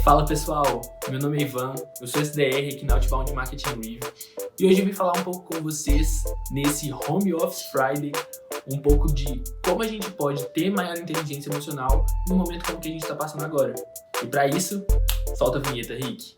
Fala pessoal, meu nome é Ivan, eu sou SDR aqui na Outbound Marketing Review e hoje eu vim falar um pouco com vocês nesse Home Office Friday, um pouco de como a gente pode ter maior inteligência emocional no momento como que a gente está passando agora. E para isso, solta a vinheta, Rick.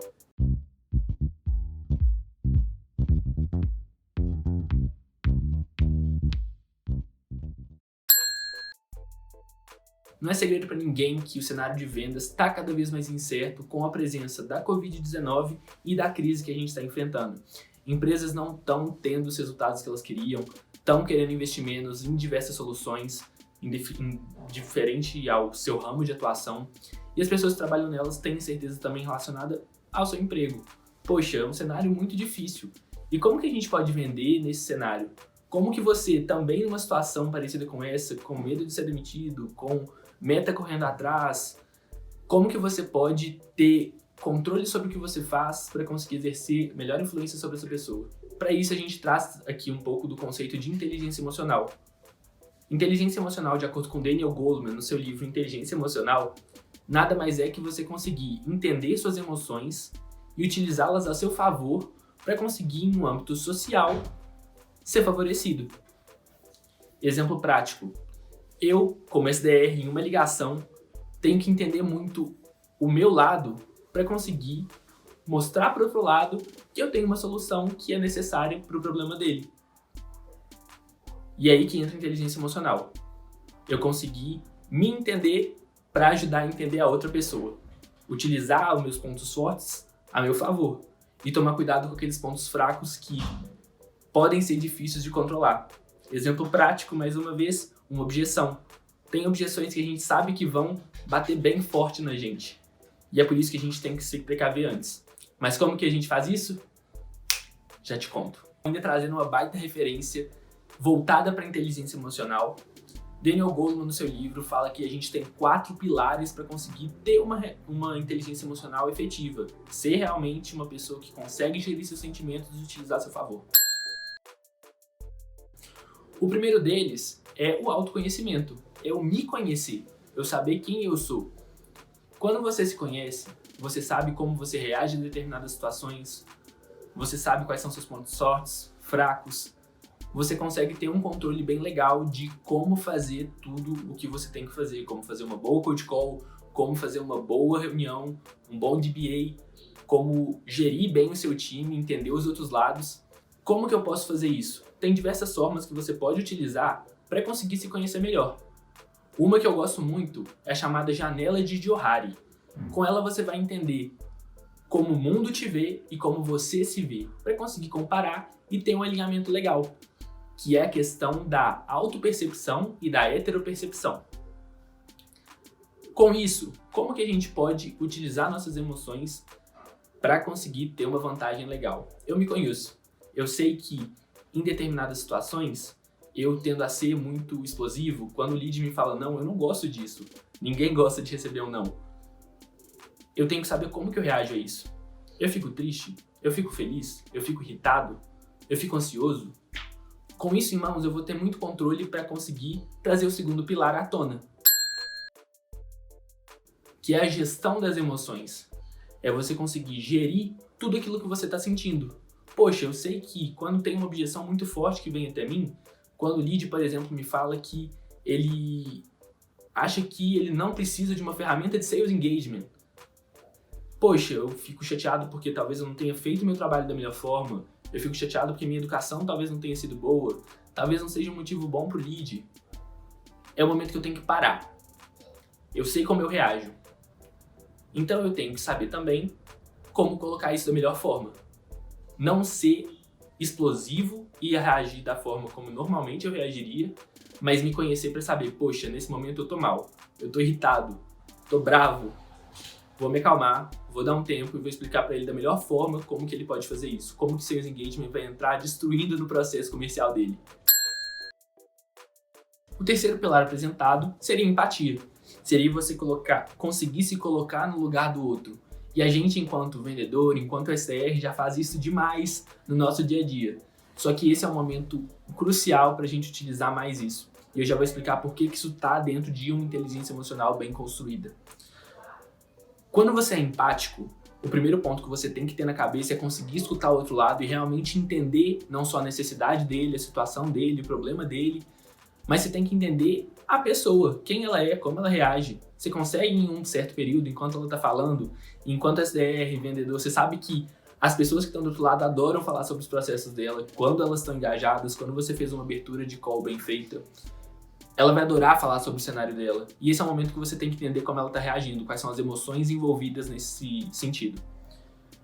Não é segredo para ninguém que o cenário de vendas está cada vez mais incerto com a presença da Covid-19 e da crise que a gente está enfrentando. Empresas não estão tendo os resultados que elas queriam, estão querendo investir menos em diversas soluções, diferente ao seu ramo de atuação, e as pessoas que trabalham nelas têm incerteza também relacionada ao seu emprego. Poxa, é um cenário muito difícil. E como que a gente pode vender nesse cenário? Como que você, também numa situação parecida com essa, com medo de ser demitido, com meta correndo atrás, como que você pode ter controle sobre o que você faz para conseguir exercer melhor influência sobre essa pessoa? Para isso, a gente traz aqui um pouco do conceito de inteligência emocional. Inteligência emocional, de acordo com Daniel Goleman, no seu livro Inteligência Emocional, nada mais é que você conseguir entender suas emoções e utilizá-las a seu favor para conseguir, em um âmbito social, ser favorecido. Exemplo prático. Eu, como SDR, em uma ligação, tenho que entender muito o meu lado para conseguir mostrar para o outro lado que eu tenho uma solução que é necessária para o problema dele. E é aí que entra a inteligência emocional. Eu conseguir me entender para ajudar a entender a outra pessoa. Utilizar os meus pontos fortes a meu favor e tomar cuidado com aqueles pontos fracos que podem ser difíceis de controlar. Exemplo prático, mais uma vez, uma objeção. Tem objeções que a gente sabe que vão bater bem forte na gente. E é por isso que a gente tem que se precaver antes. Mas como que a gente faz isso? Já te conto. Ainda trazendo uma baita referência voltada para a inteligência emocional. Daniel Goleman, no seu livro, fala que a gente tem 4 pilares para conseguir ter uma inteligência emocional efetiva. Ser realmente uma pessoa que consegue gerir seus sentimentos e utilizar a seu favor. O primeiro deles é o autoconhecimento, é o me conhecer, eu saber quem eu sou. Quando você se conhece, você sabe como você reage a determinadas situações, você sabe quais são seus pontos fortes, fracos, você consegue ter um controle bem legal de como fazer tudo o que você tem que fazer, como fazer uma boa cold call, como fazer uma boa reunião, um bom DBA, como gerir bem o seu time, entender os outros lados. Como que eu posso fazer isso? Tem diversas formas que você pode utilizar para conseguir se conhecer melhor. Uma que eu gosto muito é a chamada janela de Johari. Com ela você vai entender como o mundo te vê e como você se vê, para conseguir comparar e ter um alinhamento legal, que é a questão da autopercepção e da heteropercepção. Com isso, como que a gente pode utilizar nossas emoções para conseguir ter uma vantagem legal? Eu me conheço. Eu sei que em determinadas situações eu tendo a ser muito explosivo. Quando o lead me fala não, eu não gosto disso. Ninguém gosta de receber um não. Eu tenho que saber como que eu reajo a isso. Eu fico triste? Eu fico feliz? Eu fico irritado? Eu fico ansioso? Com isso em mãos, eu vou ter muito controle para conseguir trazer o segundo pilar à tona, que é a gestão das emoções. É você conseguir gerir tudo aquilo que você está sentindo. Poxa, eu sei que quando tem uma objeção muito forte que vem até mim, quando o lead, por exemplo, me fala que ele acha que ele não precisa de uma ferramenta de sales engagement. Poxa, eu fico chateado porque talvez eu não tenha feito meu trabalho da melhor forma, eu fico chateado porque minha educação talvez não tenha sido boa, talvez não seja um motivo bom pro lead. É o momento que eu tenho que parar. Eu sei como eu reajo. Então eu tenho que saber também como colocar isso da melhor forma. Não ser explosivo e reagir da forma como normalmente eu reagiria, mas me conhecer para saber, poxa, nesse momento eu tô mal, eu tô irritado, tô bravo, vou me acalmar, vou dar um tempo e vou explicar para ele da melhor forma como que ele pode fazer isso, como que o Sales Engagement vai entrar destruindo no processo comercial dele. O terceiro pilar apresentado seria empatia. Seria você conseguir se colocar no lugar do outro. E a gente, enquanto vendedor, enquanto SDR, já faz isso demais no nosso dia a dia. Só que esse é um momento crucial para a gente utilizar mais isso. E eu já vou explicar por que isso está dentro de uma inteligência emocional bem construída. Quando você é empático, o primeiro ponto que você tem que ter na cabeça é conseguir escutar o outro lado e realmente entender não só a necessidade dele, a situação dele, o problema dele, mas você tem que entender a pessoa, quem ela é, como ela reage. Você consegue em um certo período, enquanto ela está falando, enquanto SDR, vendedor, você sabe que as pessoas que estão do outro lado adoram falar sobre os processos dela, quando elas estão engajadas, quando você fez uma abertura de call bem feita, ela vai adorar falar sobre o cenário dela. E esse é o momento que você tem que entender como ela está reagindo, quais são as emoções envolvidas nesse sentido.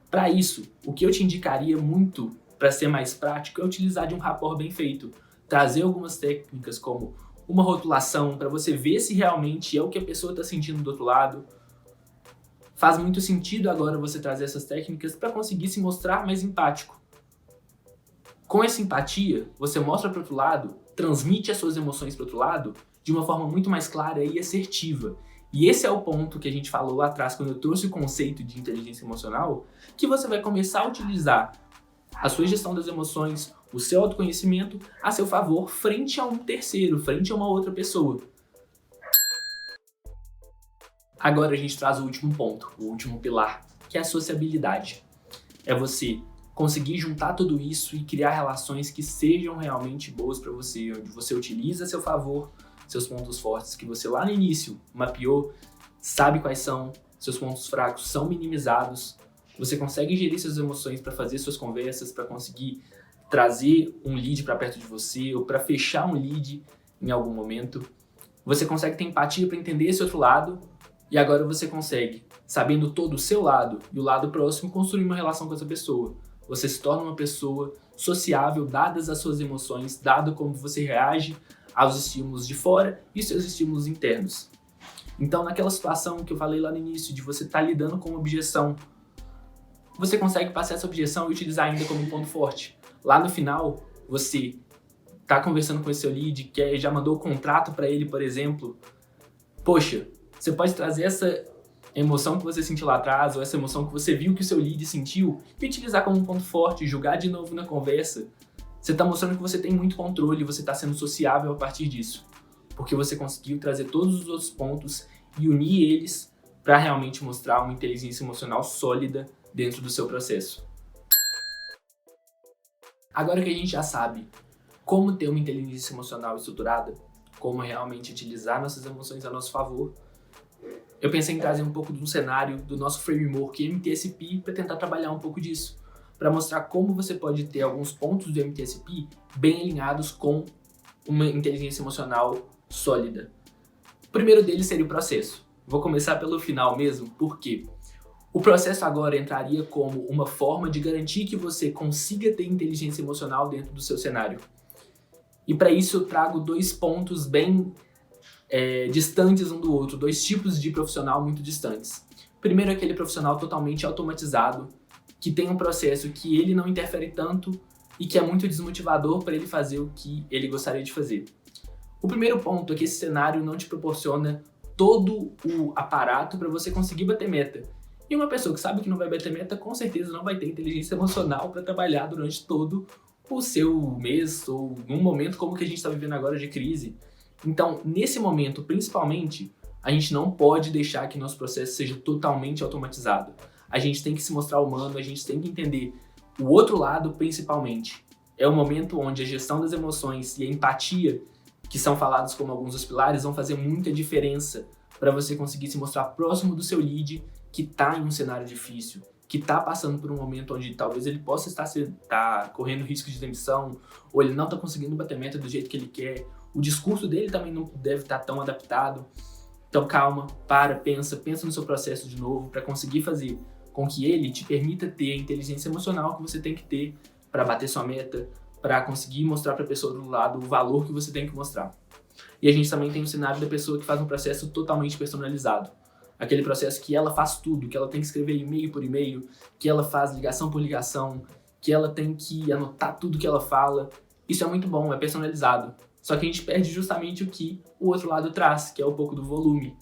Para isso, o que eu te indicaria muito para ser mais prático é utilizar de um rapport bem feito. Trazer algumas técnicas como uma rotulação para você ver se realmente é o que a pessoa está sentindo do outro lado. Faz muito sentido agora você trazer essas técnicas para conseguir se mostrar mais empático. Com essa empatia, você mostra para o outro lado, transmite as suas emoções para o outro lado de uma forma muito mais clara e assertiva. E esse é o ponto que a gente falou lá atrás, quando eu trouxe o conceito de inteligência emocional, que você vai começar a utilizar a sua gestão das emoções, o seu autoconhecimento a seu favor frente a um terceiro, frente a uma outra pessoa. Agora a gente traz o último ponto, o último pilar, que é a sociabilidade. É você conseguir juntar tudo isso e criar relações que sejam realmente boas para você, onde você utiliza a seu favor seus pontos fortes que você lá no início mapeou, sabe quais são, seus pontos fracos são minimizados, você consegue gerir suas emoções para fazer suas conversas, para conseguir trazer um lead para perto de você ou para fechar um lead em algum momento. Você consegue ter empatia para entender esse outro lado e agora você consegue, sabendo todo o seu lado e o lado próximo, construir uma relação com essa pessoa. Você se torna uma pessoa sociável, dadas as suas emoções, dado como você reage aos estímulos de fora e seus estímulos internos. Então, naquela situação que eu falei lá no início, de você estar lidando com uma objeção, você consegue passar essa objeção e utilizar ainda como um ponto forte. Lá no final, você está conversando com esse seu lead, que já mandou o contrato para ele, por exemplo. Poxa, você pode trazer essa emoção que você sentiu lá atrás, ou essa emoção que você viu que o seu lead sentiu, e utilizar como um ponto forte, jogar de novo na conversa. Você está mostrando que você tem muito controle, você está sendo sociável a partir disso. Porque você conseguiu trazer todos os outros pontos e unir eles para realmente mostrar uma inteligência emocional sólida dentro do seu processo. Agora que a gente já sabe como ter uma inteligência emocional estruturada, como realmente utilizar nossas emoções a nosso favor, eu pensei em trazer um pouco de um cenário do nosso framework MTSP para tentar trabalhar um pouco disso, para mostrar como você pode ter alguns pontos do MTSP bem alinhados com uma inteligência emocional sólida. O primeiro deles seria o processo. Vou começar pelo final mesmo, porque o processo agora entraria como uma forma de garantir que você consiga ter inteligência emocional dentro do seu cenário. E para isso eu trago dois pontos bem distantes um do outro, dois tipos de profissional muito distantes. Primeiro, aquele profissional totalmente automatizado, que tem um processo que ele não interfere tanto e que é muito desmotivador para ele fazer o que ele gostaria de fazer. O primeiro ponto é que esse cenário não te proporciona todo o aparato para você conseguir bater meta. E uma pessoa que sabe que não vai bater meta, com certeza não vai ter inteligência emocional para trabalhar durante todo o seu mês ou num momento como que a gente está vivendo agora de crise. Então, nesse momento, principalmente, a gente não pode deixar que nosso processo seja totalmente automatizado. A gente tem que se mostrar humano, a gente tem que entender o outro lado principalmente. É o momento onde a gestão das emoções e a empatia, que são falados como alguns dos pilares, vão fazer muita diferença para você conseguir se mostrar próximo do seu lead que está em um cenário difícil, que está passando por um momento onde talvez ele possa estar correndo risco de demissão, ou ele não está conseguindo bater meta do jeito que ele quer, o discurso dele também não deve estar tão adaptado. Então calma, pensa no seu processo de novo para conseguir fazer com que ele te permita ter a inteligência emocional que você tem que ter para bater sua meta, para conseguir mostrar para a pessoa do lado o valor que você tem que mostrar. E a gente também tem o cenário da pessoa que faz um processo totalmente personalizado. Aquele processo que ela faz tudo, que ela tem que escrever e-mail por e-mail, que ela faz ligação por ligação, que ela tem que anotar tudo que ela fala. Isso é muito bom, é personalizado. Só que a gente perde justamente o que o outro lado traz, que é um pouco do volume.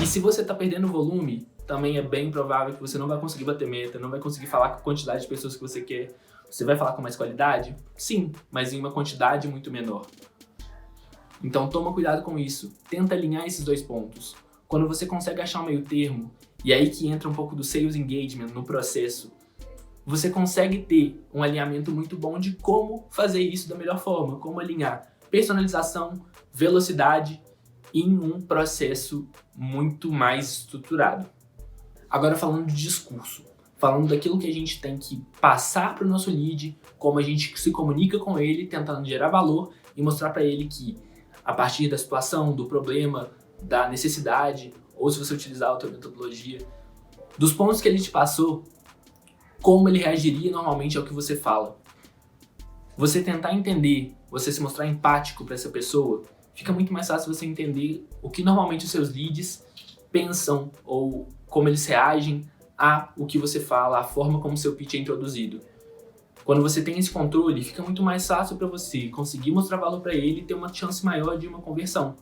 E se você está perdendo volume, também é bem provável que você não vai conseguir bater meta, não vai conseguir falar com a quantidade de pessoas que você quer. Você vai falar com mais qualidade? Sim, mas em uma quantidade muito menor. Então toma cuidado com isso. Tenta alinhar esses dois pontos. quando você consegue achar um meio termo, e aí que entra um pouco do sales engagement no processo, você consegue ter um alinhamento muito bom de como fazer isso da melhor forma, como alinhar personalização, velocidade em um processo muito mais estruturado. Agora falando de discurso, falando daquilo que a gente tem que passar para o nosso lead, como a gente se comunica com ele, tentando gerar valor e mostrar para ele que a partir da situação, do problema, da necessidade, ou se você utilizar outra metodologia, dos pontos que ele te passou, como ele reagiria normalmente ao que você fala. Você tentar entender, você se mostrar empático para essa pessoa, fica muito mais fácil você entender o que normalmente os seus leads pensam ou como eles reagem a o que você fala, a forma como o seu pitch é introduzido. Quando você tem esse controle, fica muito mais fácil para você conseguir mostrar valor para ele e ter uma chance maior de uma conversão,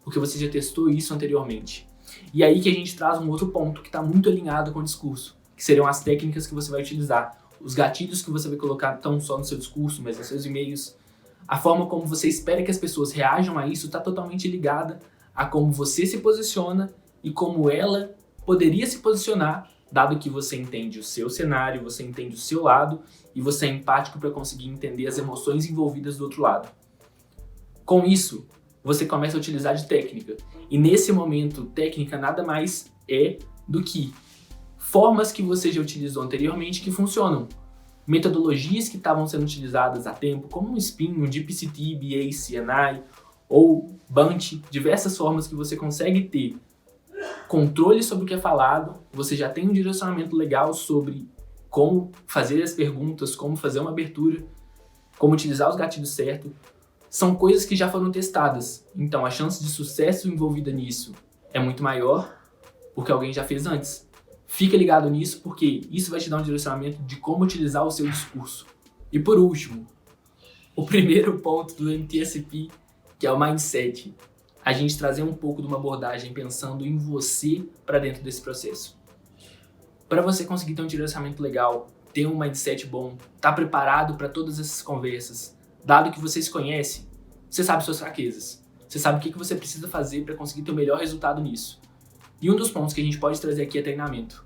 porque você já testou isso anteriormente. E aí que a gente traz um outro ponto que está muito alinhado com o discurso, que seriam as técnicas que você vai utilizar, os gatilhos que você vai colocar não só no seu discurso, mas nos seus e-mails. A forma como você espera que as pessoas reajam a isso está totalmente ligada a como você se posiciona e como ela poderia se posicionar, dado que você entende o seu cenário, você entende o seu lado e você é empático para conseguir entender as emoções envolvidas do outro lado. Com isso, você começa a utilizar de técnica. E nesse momento, técnica nada mais é do que formas que você já utilizou anteriormente que funcionam. Metodologias que estavam sendo utilizadas há tempo, como o SPIN, o DPCT, BA, CNI ou Bunch, diversas formas que você consegue ter controle sobre o que é falado, você já tem um direcionamento legal sobre como fazer as perguntas, como fazer uma abertura, como utilizar os gatilhos certos. São coisas que já foram testadas, então a chance de sucesso envolvida nisso é muito maior porque alguém já fez antes. Fica ligado nisso porque isso vai te dar um direcionamento de como utilizar o seu discurso. E por último, o primeiro ponto do MTSP, que é o mindset. A gente trazer um pouco de uma abordagem pensando em você para dentro desse processo. Para você conseguir ter um direcionamento legal, ter um mindset bom, estar preparado para todas essas conversas, dado que você se conhece, você sabe suas fraquezas, você sabe o que você precisa fazer para conseguir ter o melhor resultado nisso. E um dos pontos que a gente pode trazer aqui é treinamento.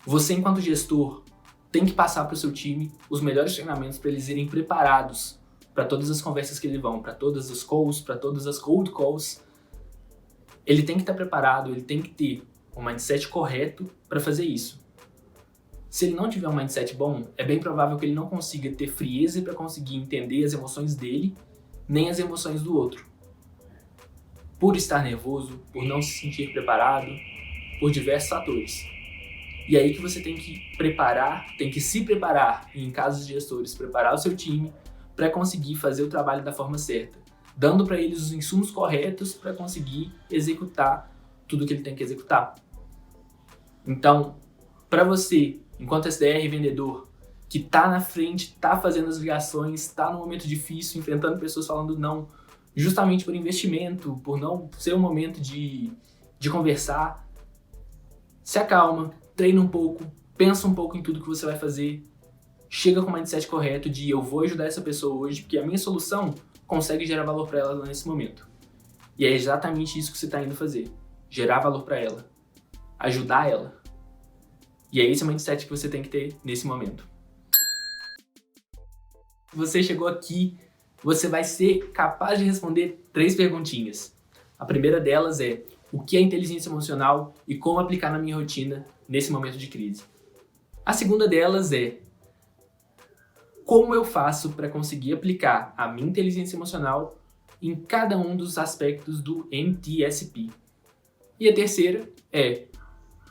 Você, enquanto gestor, tem que passar para o seu time os melhores treinamentos para eles irem preparados para todas as conversas que eles vão, para todas as calls, para todas as cold calls. Ele tem que estar preparado, ele tem que ter um mindset correto para fazer isso. Se ele não tiver um mindset bom, é bem provável que ele não consiga ter frieza para conseguir entender as emoções dele, nem as emoções do outro. Por estar nervoso, por não se sentir preparado, por diversos fatores. E aí que você tem que preparar, tem que se preparar, e em casos de gestores, preparar o seu time para conseguir fazer o trabalho da forma certa, dando para eles os insumos corretos para conseguir executar tudo que ele tem que executar. Então, para você, enquanto SDR vendedor, que está na frente, está fazendo as ligações, está num momento difícil, enfrentando pessoas falando não, justamente por investimento, por não ser um momento de conversar, se acalma, treina um pouco, pensa um pouco em tudo que você vai fazer, chega com o mindset correto de eu vou ajudar essa pessoa hoje, porque a minha solução consegue gerar valor para ela nesse momento. E é exatamente isso que você está indo fazer, gerar valor para ela, ajudar ela. E é esse o mindset que você tem que ter nesse momento. Se você chegou aqui, você vai ser capaz de responder 3 perguntinhas. A primeira delas é: o que é inteligência emocional e como aplicar na minha rotina nesse momento de crise? A segunda delas é: como eu faço para conseguir aplicar a minha inteligência emocional em cada um dos aspectos do MTSP? E a terceira é: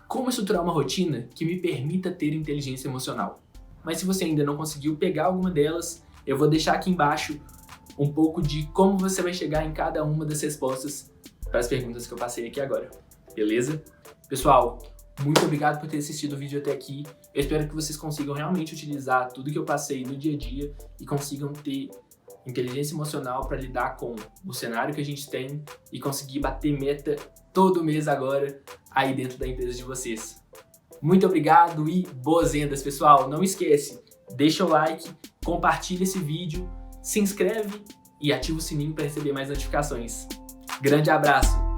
como estruturar uma rotina que me permita ter inteligência emocional? Mas se você ainda não conseguiu pegar alguma delas, eu vou deixar aqui embaixo um pouco de como você vai chegar em cada uma das respostas para as perguntas que eu passei aqui agora. Beleza? Pessoal, muito obrigado por ter assistido o vídeo até aqui. Eu espero que vocês consigam realmente utilizar tudo que eu passei no dia a dia e consigam ter inteligência emocional para lidar com o cenário que a gente tem e conseguir bater meta todo mês agora aí dentro da empresa de vocês. Muito obrigado e boas vendas, pessoal. Não esquece, deixa o like, compartilha esse vídeo, se inscreve e ativa o sininho para receber mais notificações. Grande abraço!